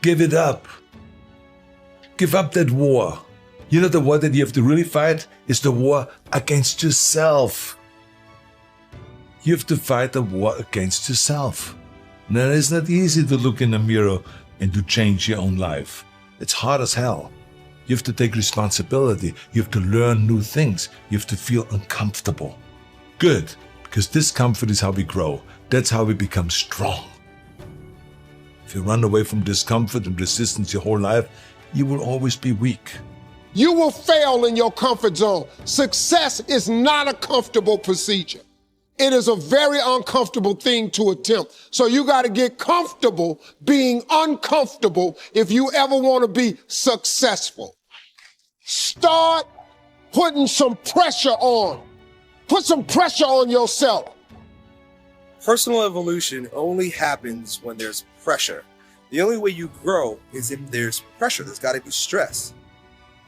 Give it up. Give up that war. You know, the war that you have to really fight is the war against yourself. You have to fight a war against yourself. Now, it's not easy to look in the mirror and to change your own life. It's hard as hell. You have to take responsibility. You have to learn new things. You have to feel uncomfortable. Good, because discomfort is how we grow. That's how we become strong. If you run away from discomfort and resistance your whole life, you will always be weak. You will fail in your comfort zone. Success is not a comfortable procedure. It is a very uncomfortable thing to attempt. So you got to get comfortable being uncomfortable if you ever want to be successful. Start putting some pressure on. Put some pressure on yourself. Personal evolution only happens when there's pressure. The only way you grow is if there's pressure. There's got to be stress.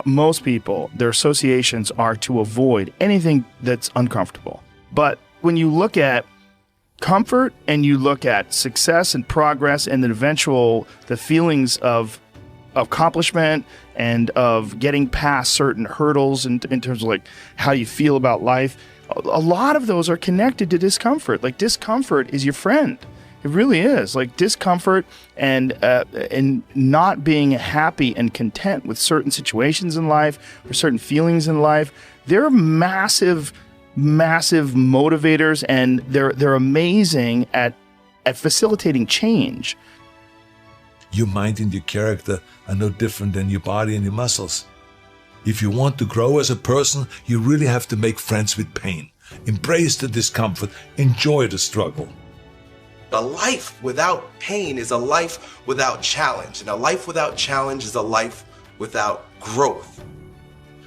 Most people, their associations are to avoid anything that's uncomfortable. But when you look at comfort and you look at success and progress and the feelings of accomplishment and of getting past certain hurdles in terms of like how you feel about life, a lot of those are connected to discomfort. Like discomfort is your friend. It really is. Like discomfort and not being happy and content with certain situations in life or certain feelings in life, they're massive motivators, and they're amazing at facilitating change. Your mind and your character are no different than your body and your muscles. If you want to grow as a person, you really have to make friends with pain. Embrace the discomfort. Enjoy the struggle. A life without pain is a life without challenge, and a life without challenge is a life without growth.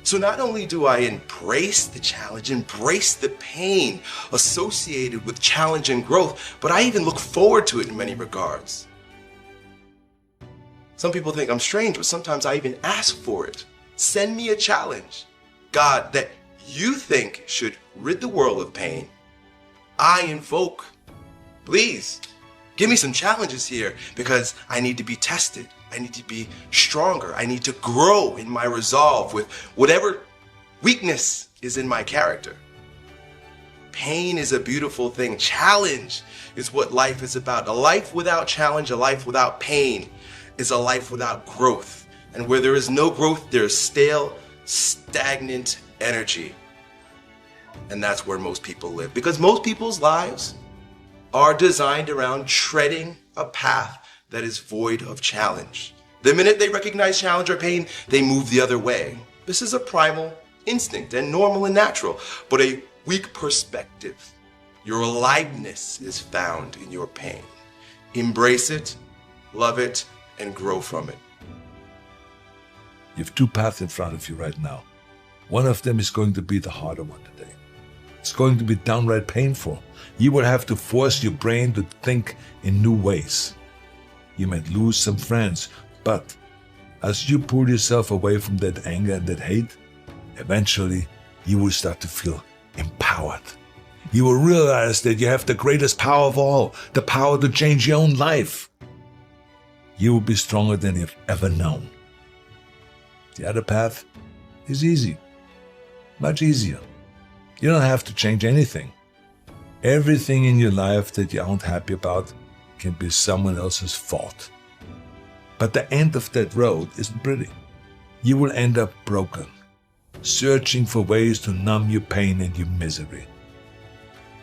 So not only do I embrace the challenge, embrace the pain associated with challenge and growth, but I even look forward to it in many regards. Some people think I'm strange, but sometimes I even ask for it. Send me a challenge, God, that you think should rid the world of pain. I invoke. Please, give me some challenges here because I need to be tested. I need to be stronger. I need to grow in my resolve with whatever weakness is in my character. Pain is a beautiful thing. Challenge is what life is about. A life without challenge, a life without pain is a life without growth. And where there is no growth, there is stale, stagnant energy. And that's where most people live. Because most people's lives are designed around treading a path that is void of challenge. The minute they recognize challenge or pain, they move the other way. This is a primal instinct and normal and natural, but a weak perspective. Your aliveness is found in your pain. Embrace it, love it, and grow from it. You have two paths in front of you right now. One of them is going to be the harder one today. It's going to be downright painful. You will have to force your brain to think in new ways. You might lose some friends, but as you pull yourself away from that anger and that hate, eventually you will start to feel empowered. You will realize that you have the greatest power of all, the power to change your own life. You will be stronger than you've ever known. The other path is easy, much easier. You don't have to change anything. Everything in your life that you aren't happy about can be someone else's fault. But the end of that road isn't pretty. You will end up broken, searching for ways to numb your pain and your misery.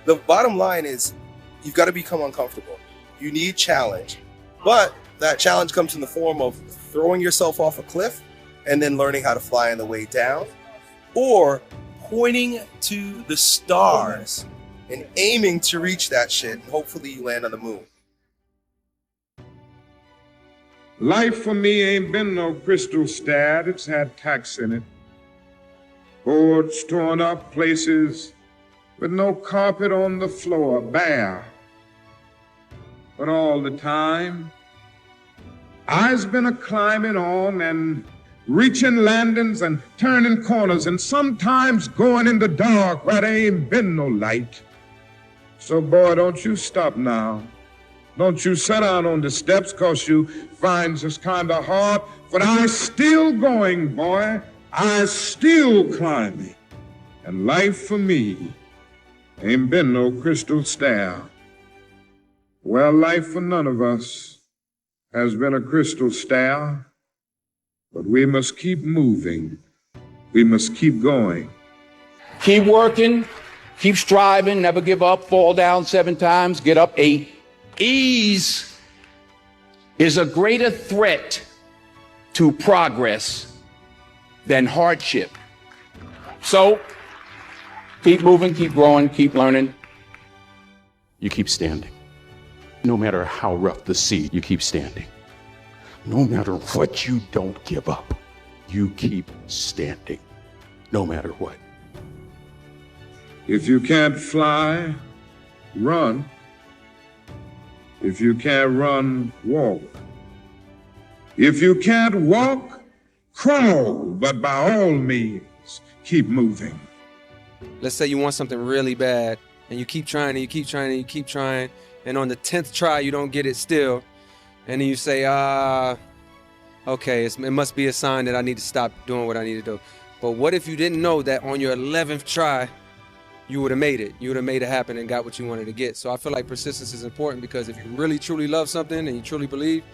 The bottom line is you've got to become uncomfortable. You need challenge, but that challenge comes in the form of throwing yourself off a cliff and then learning how to fly on the way down, or pointing to the stars and aiming to reach that shit, and hopefully you land on the moon. Life for me ain't been no crystal stair, it's had cracks in it. Boards torn up, places with no carpet on the floor, bare. But all the time, I's been a climbing on and reaching landings and turning corners and sometimes going in the dark where there ain't been no light. So boy, don't you stop now. Don't you sit down on the steps 'cause you find it's kind of hard, but I still going, boy. I still climbing. And life for me ain't been no crystal stair. Well, life for none of us has been a crystal stair, but we must keep moving. We must keep going. Keep working, keep striving, never give up, fall down 7 times, get up 8. Ease is a greater threat to progress than hardship. So, keep moving, keep growing, keep learning. You keep standing. No matter how rough the sea, you keep standing. No matter what, you don't give up. You keep standing, no matter what. If you can't fly, run. If you can't run, walk. If you can't walk, crawl, but by all means, keep moving. Let's say you want something really bad, and you keep trying, and you keep trying, and you keep trying, and on the 10th try, you don't get it still, and then you say, okay, it must be a sign that I need to stop doing what I need to do. But what if you didn't know that on your 11th try, you would have made it. You would have made it happen and got what you wanted to get. So I feel like persistence is important, because if you really, truly love something and you truly believe,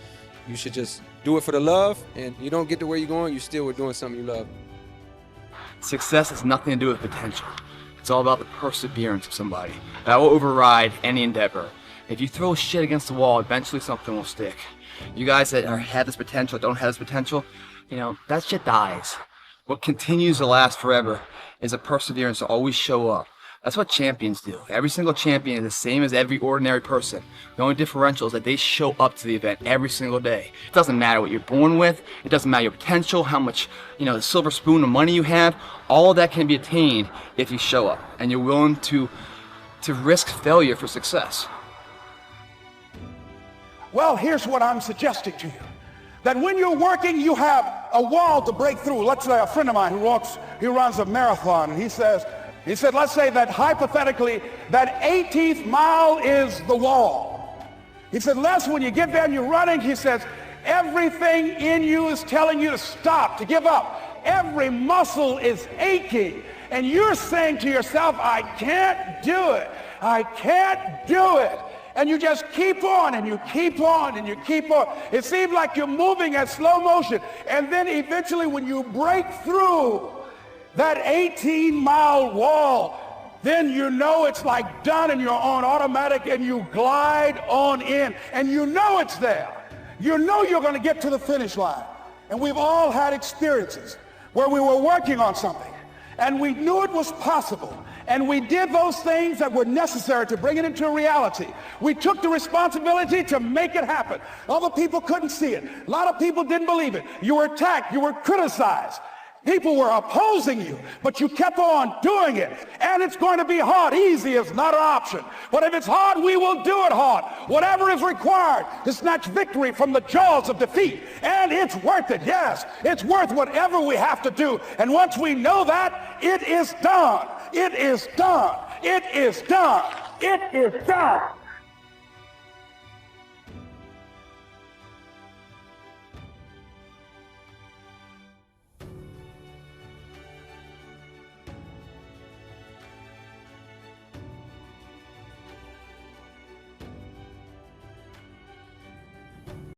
you should just do it for the love, and you don't get to where you're going, you still are doing something you love. Success has nothing to do with potential. It's all about the perseverance of somebody. That will override any endeavor. If you throw shit against the wall, eventually something will stick. You guys that have this potential, don't have this potential, that shit dies. What continues to last forever is a perseverance to always show up. That's what champions do. Every single champion is the same as every ordinary person. The only differential is that they show up to the event every single day. It doesn't matter what you're born with. It doesn't matter your potential, how much, the silver spoon of money you have. All of that can be attained if you show up and you're willing to risk failure for success. Well, here's what I'm suggesting to you. That when you're working, you have a wall to break through. Let's say a friend of mine who runs a marathon, and he said, let's say that hypothetically, that 18th mile is the wall. He said, Les, when you get there and you're running, he says, everything in you is telling you to stop, to give up. Every muscle is aching. And you're saying to yourself, I can't do it. I can't do it. And you just keep on, and you keep on, and you keep on. It seems like you're moving at slow motion. And then eventually when you break through that 18-mile wall, then you know it's like done, and you're on automatic, and you glide on in, and you know it's there. You know you're going to get to the finish line. And we've all had experiences where we were working on something, and we knew it was possible, and we did those things that were necessary to bring it into reality. We took the responsibility to make it happen. Other people couldn't see it. A lot of people didn't believe it. You were attacked. You were criticized. People were opposing you, but you kept on doing it. And it's going to be hard. Easy is not an option. But if it's hard, we will do it hard. Whatever is required to snatch victory from the jaws of defeat. And it's worth it. Yes, it's worth whatever we have to do. And once we know that, it is done. It is done. It is done. It is done.